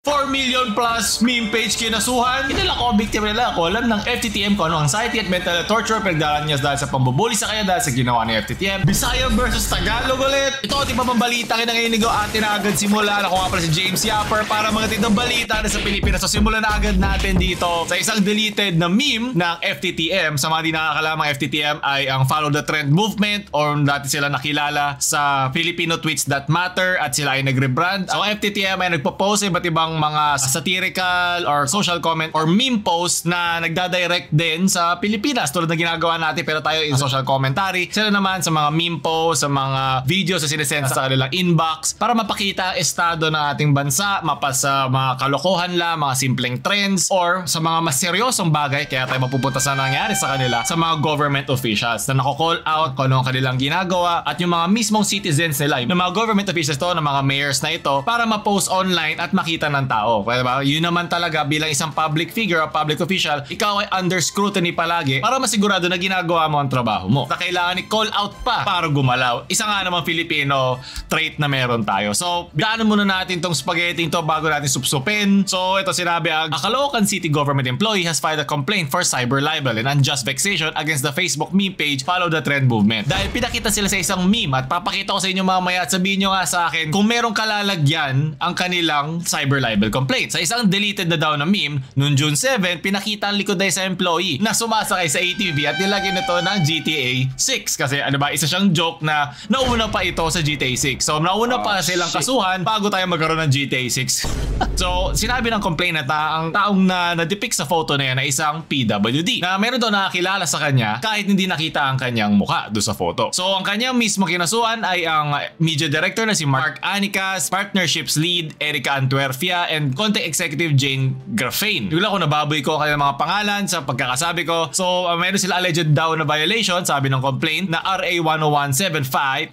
4 million plus meme page kinasuhan. Hindi lang ako, biktima nila ako. Alam ng FTTM kung ano anxiety at mental torture pinagdaanan niya dahil sa pambubuli sa kanya dahil sa ginawa ni FTTM. Bisaya versus Tagalog ulit. Ito, di ba balita kinanginigo atin na agad simula. Ako nga pala si James Yapper para mga tindang balita na sa Pilipinas. So simulan na agad natin dito sa isang deleted na meme ng FTTM. Sa mga di nakakalamang FTTM ay ang Follow the Trend movement or dati sila nakilala sa Filipino Tweets That Matter at sila ay nag-rebrand. So FTTM ay nagpo-post iba't ibang mga satirical or social comment or meme post na nagdadirect din sa Pilipinas tulad na ginagawa natin pero tayo in social commentary. Sila naman sa mga meme post, sa mga videos na sinesend sa kanilang inbox para mapakita ang estado ng ating bansa, mapasa mga kalokohan lang, mga simpleng trends or sa mga mas seryosong bagay kaya tayo mapupunta sa nangyari sa kanila sa mga government officials na nako-call out kung ano ang kanilang ginagawa at yung mga mismong citizens nila, yung mga government officials to, ng mga mayors na ito para ma-post online at makita ng tao. Diba? Yun naman talaga bilang isang public figure o public official, ikaw ay under scrutiny palagi para masigurado na ginagawa mo ang trabaho mo. Na kailangan i-call out pa para gumalaw. Isa nga naman Filipino trait na meron tayo. So, daanan muna natin tong spaghetti to bago natin supsupin. So, ito sinabi ang a Caloocan City government employee has filed a complaint for cyber libel and unjust vexation against the Facebook meme page Follow the Trend movement. Dahil pinakita sila sa isang meme at papakita ko sa inyo mamaya at sabihin nyo nga sa akin kung merong kalalagyan ang kanilang cyber libel complaint. Sa isang deleted na daw na meme, noong June 7, pinakita ang likod na isang employee na sumasakay sa ATV at nilagyan nito ng GTA 6. Kasi ano ba, isa siyang joke na nauna pa ito sa GTA 6. So nauna pa silang kasuhan bago tayo magkaroon ng GTA 6. So sinabi ng complainant na ang taong na-depict sa photo na yan ay isang PWD na meron daw nakakilala sa kanya kahit hindi nakita ang kanyang mukha doon sa photo. So ang kanyang mismo kinasuhan ay ang media director na si Mark Anicas, partnerships lead Erica Antuerfia, and content executive Jane Graffane. Bigla ko nababoy ko ang kanilang mga pangalan sa pagkakasabi ko. So meron sila alleged daw na violation, sabi ng complaint, na RA 10175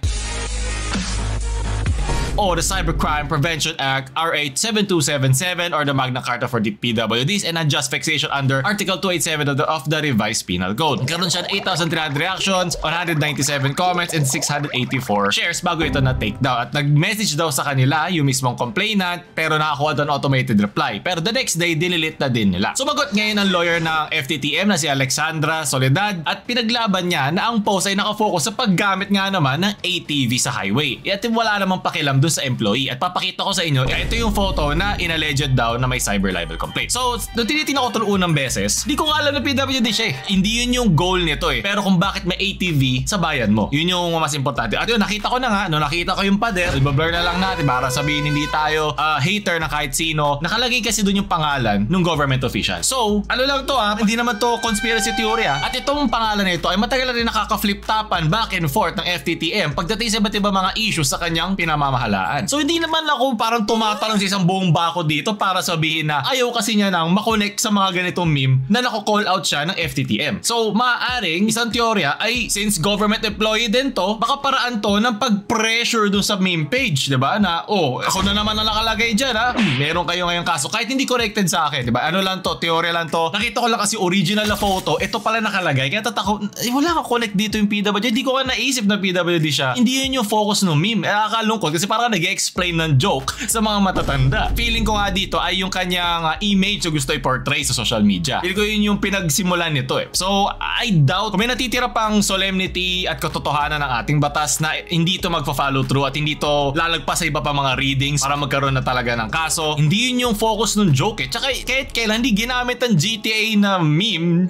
o the Cybercrime Prevention Act RA 7277 or the Magna Carta for the PWDs and unjust vexation under Article 287 of the Revised Penal Code. Nagkaroon siya ng 8,300 reactions, 197 comments, and 684 shares bago ito na take down. At nag-message daw sa kanila yung mismong complainant pero nakakuha doon automated reply. Pero the next day, dinilit na din nila. Sumagot ngayon ang lawyer ng FTTM na si Alexandra Soledad at pinaglaban niya na ang post ay nakafocus sa paggamit nga naman ng ATV sa highway. At wala namang pakialam sa employee. At papakita ko sa inyo, ito yung photo na in-alleged daw na may cyber libel complaint. So, nung tinitingnan ko ito unang beses, di ko nga alam na PWD siya eh. Hindi yun yung goal nito eh. Pero kung bakit may ATV sa bayan mo, yun yung mas importante. At yun, nakita ko na nga, no, nakita ko yung pader, i-blur na lang natin para sabihin hindi tayo hater na kahit sino. Nakalagay kasi dun yung pangalan ng government official. So, ano lang to hindi naman to conspiracy theory At itong pangalan na ito ay matagal na rin nakaka-flip-tapan back and forth ng FTTM pagdating sa iba't ibang mga issues sa kanyang pinamamahala. So hindi naman ako parang tumatalon sa isang buong bako dito para sabihin na ayaw kasi niya nang makonect sa mga ganitong meme na nako-call out siya ng FTTM. So maaaring isang teorya ay since government employee din to, baka paraan to ng pag-pressure dun sa meme page, diba? Na ako na naman ang nakalagay dyan meron kayo ngayong kaso kahit hindi connected sa akin, diba? Ano lang to, teorya lang to. Nakita ko lang kasi original na photo, ito pala nakalagay. Kaya tatakot, wala kang connect dito yung PWD. Hindi ko nga naisip na PWD siya. Hindi yun yung focus ng meme. Nakakalungkot kasi parang nag-explain ng joke sa mga matatanda. Feeling ko nga dito ay yung kanyang image na gusto i-portray sa social media. Feeling ko yun yung pinagsimulan nito eh. So, I doubt kung may natitira pang solemnity at katotohanan ng ating batas na hindi ito magpa-follow through at hindi ito lalagpas sa iba pa mga readings para magkaroon na talaga ng kaso. Hindi yun yung focus ng joke eh. Tsaka kahit kailan hindi ginamit ang GTA na meme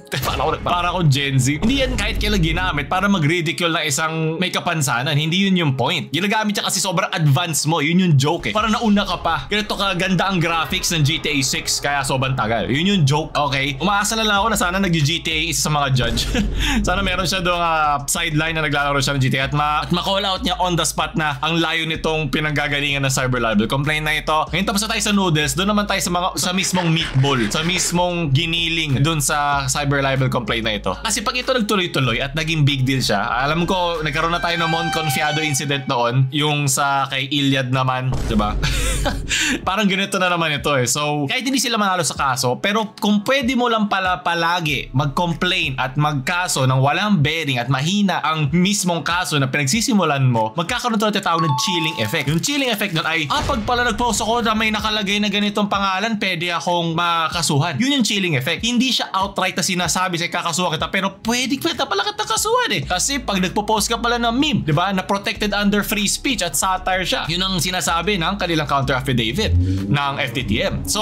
para ako Gen Z. Hindi yan kahit kailan ginamit para mag-ridicule na isang may kapansanan. Hindi yun yung point. Ginagamit siya kasi sobrang advanced mo. Yun yung joke eh. Parang nauna ka pa. Ganito kaganda ang graphics ng GTA 6 kaya sobrang tagal. Yun yung joke. Okay? Umaasa na lang ako na sana nag-GTA isa sa mga judge. Sana meron siya doong sideline na naglalaro siya ng GTA at ma-call out niya on the spot na ang layo nitong pinanggagalingan ng cyber libel complaint na ito. Ngayon tapos na tayo sa noodles, doon naman tayo sa mismong meatball, sa mismong giniling doon sa cyber libel complaint na ito. Kasi pag ito nagtuloy-tuloy at naging big deal siya, alam ko nagkaroon na tayo ng Mon Confiado incident noon, yung sa kay kay Iliad naman, diba? Parang ganito na naman ito eh. So, kahit hindi sila manalo sa kaso, pero kung pwede mo lang pala palagi mag-complain at magkaso ng walang bearing at mahina ang mismong kaso na pinagsisimulan mo, magkakaroon ito na tinatawag ng chilling effect. Yung chilling effect nun ay, pag pala nag-post ako na may nakalagay na ganitong pangalan, pwede akong makasuhan. Yun yung chilling effect. Hindi siya outright na sinasabi sa kakasuhan kita, pero pwede pala kita kasuhan eh. Kasi pag nagpo-post ka pala ng meme, di ba, na protected under free speech at satire siya. Yun ang sinasabi ng kanilang counter affidavit ng FTTM. So,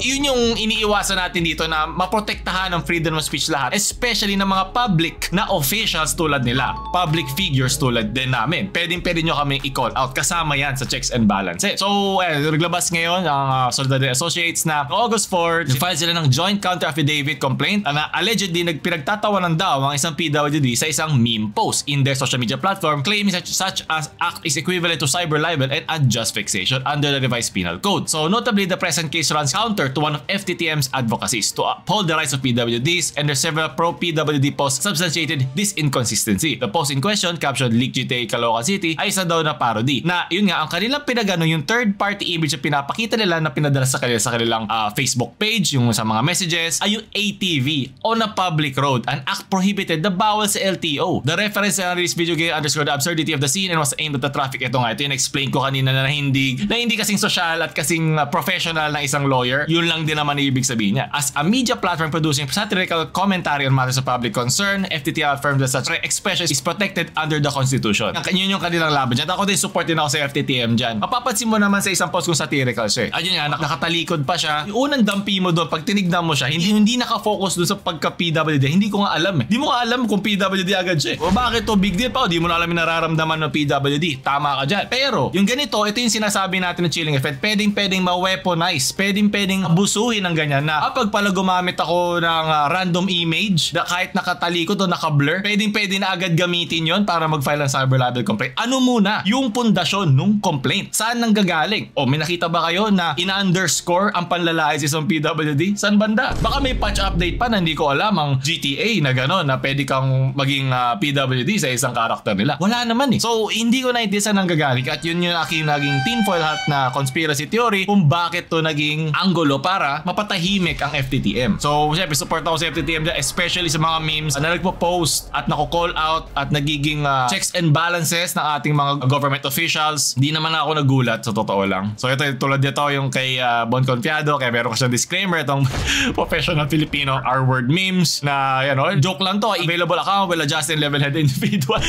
yun yung iniiwasan natin dito na maprotektahan ng freedom of speech lahat, especially ng mga public na officials tulad nila, public figures tulad din namin. Pwede nyo kami i-call out. Kasama yan sa checks and balances. So, naglabas ngayon ang Soledad Associates na August 4, file sila ng joint counter affidavit complaint na allegedly pinagtatawanan daw ang isang PWD sa isang meme post in their social media platform, claiming such as act is equivalent to cyber libel and unjust vexation under the revised penal code. So notably, the present case runs counter to one of FTTM's advocacies to uphold the rights of PWDs, and their several pro-PWD posts substantiated this inconsistency. The post in question, captioned Leak GTA Caloocan City, ay isa daw na parody. Na yun nga, ang kanilang pinagano, yung third-party image na pinapakita nila na pinadala sa kanilang Facebook page, yung sa mga messages, ay yung ATV on a public road, an act prohibited na bawal sa LTO. The reference sa this video game underscored the absurdity of the scene and was aimed at the traffic. Ito nga, ito yung explain ko kanina na hindi kasing social at kasing professional na isang lawyer. Yun lang din naman ibig sabihin niya. As a media platform producing satirical commentary on matters of public concern, FTTL affirms that such expression is protected under the Constitution. Yun yung kanilang laban dyan. Ako din support din ako sa FTTM dyan. Mapapansin mo naman sa isang post kung satirical siya. Ayun nga, nakatalikod pa siya. Yung unang dampi mo doon, pag tinignan mo siya, hindi nakafocus doon sa pagka-PWD. Hindi ko nga alam eh. Hindi mo nga alam kung PWD agad siya. O bakit to big deal pa? Di mo na alam yung nararamdaman ng PWD. Tama ka dyan. Pero yung ganito, ito yung sinasabi natin ng chilling effect. Pwedeng ma-weaponize. Pwedeng abusuhin ng ganyan na kapag pala gumamit ako ng random image na kahit nakatalikod o naka-blur, pwede na agad gamitin yon para mag-file ng cyber libel complaint. Ano muna? Yung pundasyon nung complaint. Saan nang gagaling? O may nakita ba kayo na ina-underscore ang panlalait sa isang PWD? Saan banda? Baka may patch update pa na hindi ko alam ang GTA na gano'n na pwede kang maging PWD sa isang karakter nila. Wala naman eh. So, hindi ko naintindihan saan nang gagaling at yun yung aking naging tinfoil hat na conspiracy theory kung bakit to naging anggulo para mapatahimik ang FTTM. So, syempre, support ako sa FTTM dyan, especially sa mga memes na nagpo-post at nako-call out at nagiging checks and balances ng ating mga government officials. Di naman ako nagulat, sa totoo lang. So, ito, tulad dito yung kay Bon Confiado, kaya meron ko siyang disclaimer, itong professional Filipino R-word memes na, joke lang to. Available account will adjust in level-headed individual.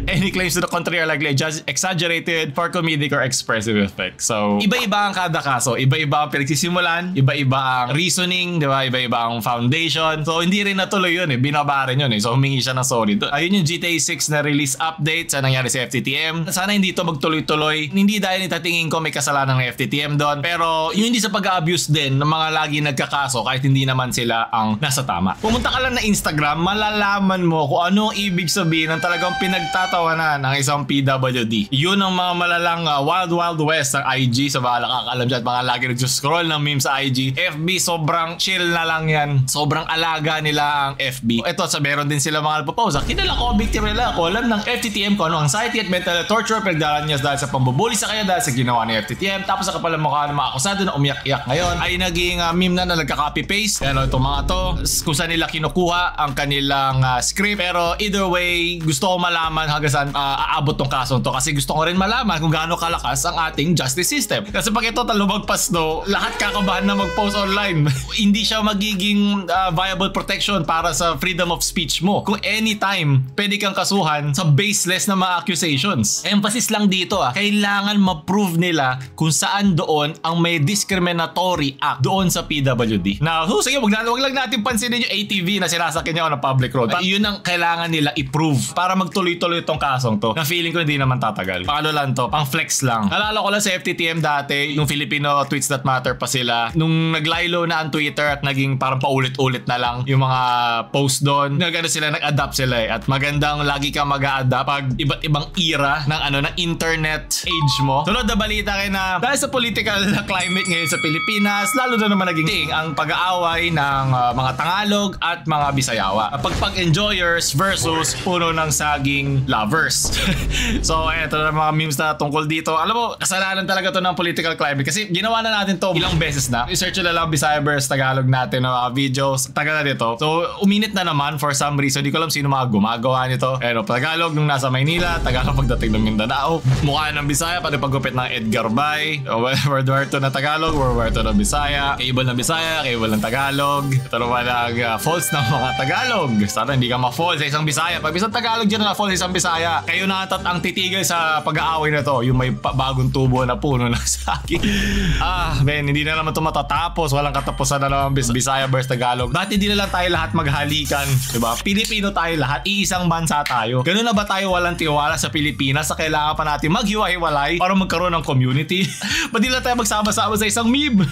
Any claims to the contrary are likely exaggerated for comedic or expressive effect. So, iba-iba ang kada kaso. Iba-iba ang pinagsisimulan, iba-iba ang reasoning, di ba? Iba-iba ang foundation. So, hindi rin natuloy yun eh. Binaba rin yun eh. So, humingi siya ng sorry. Ayun yung GTA 6 na release update sa nangyari sa FTTM. Sana hindi to magtuloy-tuloy. Hindi dahil itatingin ko may kasalanan ng FTTM doon. Pero, yung hindi sa pag-abuse din ng mga lagi nagkakaso kahit hindi naman sila ang nasa tama. Pumunta ka lang na Instagram, malalaman mo kung ano ang ibig sabihin ng talagang pinagtatawanan ng isang PWD. Yun ang mga malalang wild west ng IG. Sa mga nakakalam dyan, mga lagi nag-scroll ng memes sa IG. FB, sobrang chill na lang yan. Sobrang alaga nila ang FB. Ito, sa meron din sila mga nagpo-post. Kilala ko, victim nila. Ako alam ng FTTM kung ano anxiety at mental torture pinagdalan niya dahil sa pambubuli sa kanya dahil sa ginawa ni FTTM. Tapos sa kapalang mukha ng mga akusado na umiyak-iyak ngayon ay naging meme na nagka-copy-paste. Itong mga to, kung saan nila kinukuha ang kanilang script. Pero either way, gusto ko malaman hanggang saan aabot tong kasong to kasi gusto ko rin malaman kung gaano kalakas ang ating justice system. Kasi pag ito lumagpas lahat kakabahan na mag-post online. Hindi siya magiging viable protection para sa freedom of speech mo. Kung anytime, pwede kang kasuhan sa baseless na mga accusations. Emphasis lang dito kailangan ma-prove nila kung saan doon ang may discriminatory act doon sa PWD. Now, sige, wag lang natin pansinin yung ATV na sinasakyan niya on a public road. Yun ang kailangan nila i-prove para magtuloy-tuloy itong kasong to na feeling ko hindi naman tatagal. Paano lang to? Pang flex lang. Nalala ko lang sa FTTM dati, yung Filipino Tweets That Matter pa sila. Nung naglaylo na ang Twitter at naging parang paulit-ulit na lang yung mga post doon. Nagano sila, nag-adapt sila at magandang lagi ka mag-a-adapt pag iba't ibang era ng internet age mo. Sunod na balita kayo na dahil sa political climate ngayon sa Pilipinas, lalo na naman naging ang pag-aaway ng mga Tagalog at mga Bisayawa. Pagpag-enjoyers versus puno ng saging lovers. So, eto na mga memes na tungkol dito. Alam mo, kasalanan talaga to ng political climate kasi ginawa na natin to ilang beses na. I-search na lang Bisaya versus Tagalog natin ng mga videos. Tagal na dito. So, uminit na naman for some reason. Di ko alam sino mga gumagawa nito. Pero Tagalog nung nasa Maynila, Tagalog pagdating ng Mindanao. Mukha ng Bisaya, pati paggupit ng Edgar Bay. World War II na Tagalog, World War II na Bisaya. Cable ng Bisaya, cable ng Tagalog. Ito naman ang falls ng mga Tagalog. Sana hindi ka ma-fall sa isang Bisaya. Pag isang Tagalog dyan na fall sa isang Bisaya, kayo na ang titigil sa pag-aaway na to. Yung may bagong tubo na puno ng saging. Ben, hindi na naman ito matatapos. Walang katapusan na naman Bisaya versus Tagalog. Bakit hindi na lang tayo lahat maghalikan? Diba? Pilipino tayo lahat. Iisang bansa tayo. Ganun na ba tayo walang tiwala sa Pilipinas sa kailangan pa natin maghiwa-hiwalay para magkaroon ng community? Ba't di lang tayo magsama-sama sa isang meme?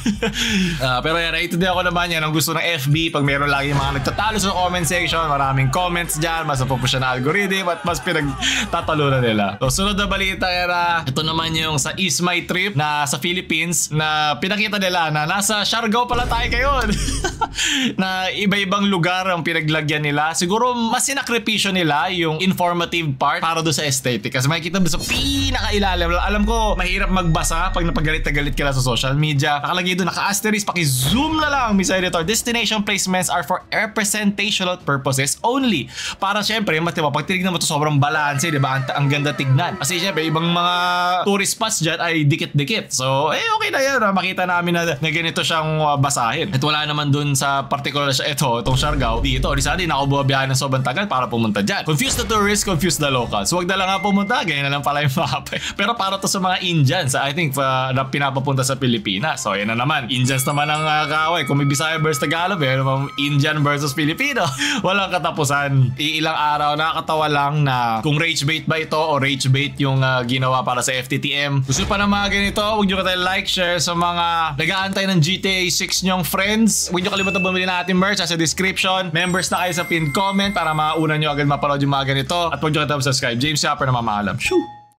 Pero yan, naintindihan ko naman yan ang gusto ng FB. Pag meron lagi mga nagtatalo sa comment section, maraming comments dyan, mas napupusya na algorithm at mas pinagtatalunan nila. So, sunod na balita yan, ito naman yung sa Is My Trip na sa Philippines na pinakita nila na nasa Siargao pala tayo ngayon. Na iba-ibang lugar ang pinaglagyan nila. Siguro mas sinakripisyo nila yung informative part para doon sa aesthetic. Kasi makikita mo sa pinakailalim. Alam ko, mahirap magbasa pag napagalit na galit ka na sa social media. Nakalagay doon, naka-asterisk, paki-zoom na lang, Mr. Editor. Destination placements are for representational purposes only. Para syempre, diba, pag tinignan mo ito sobrang balanse, diba? Ang ganda tignan. Kasi syempre, ibang mga tourist spots dyan ay dikit-dikit. So, okay na yan. Makita namin na ganito siyang basahin. At wala naman dun sa particular siya, itong Siargao, dito. Di sana, ako buwabiyahan ng sobrang tagal para pumunta dyan. Confuse the tourists, confuse the locals. Huwag na lang nga pumunta, ganyan na lang pala yung mapa. Pero para to sa mga Indians, I think, na pinapapunta sa Pilipinas. So, yan na naman. Indians naman ang kaaway. Kung may Bisaya versus Tagalog, naman Indian versus Filipino. Walang katapusan. Ilang araw, nakakatawa lang na kung rage bait ba ito o rage bait yung ginawa para sa FTTM. Gusto pa ng mga ganito, huwag nyo ka like, share sa mga nag-aantay ng GTA 6 nyong friends. Huwag nyo kalimutan bumili na ating merch sa description. Members na kayo sa pinned comment para mauna nyo agad mapanood yung mga ganito. At huwag nyo ka subscribe. James Yapper na mamaalam. Shoo!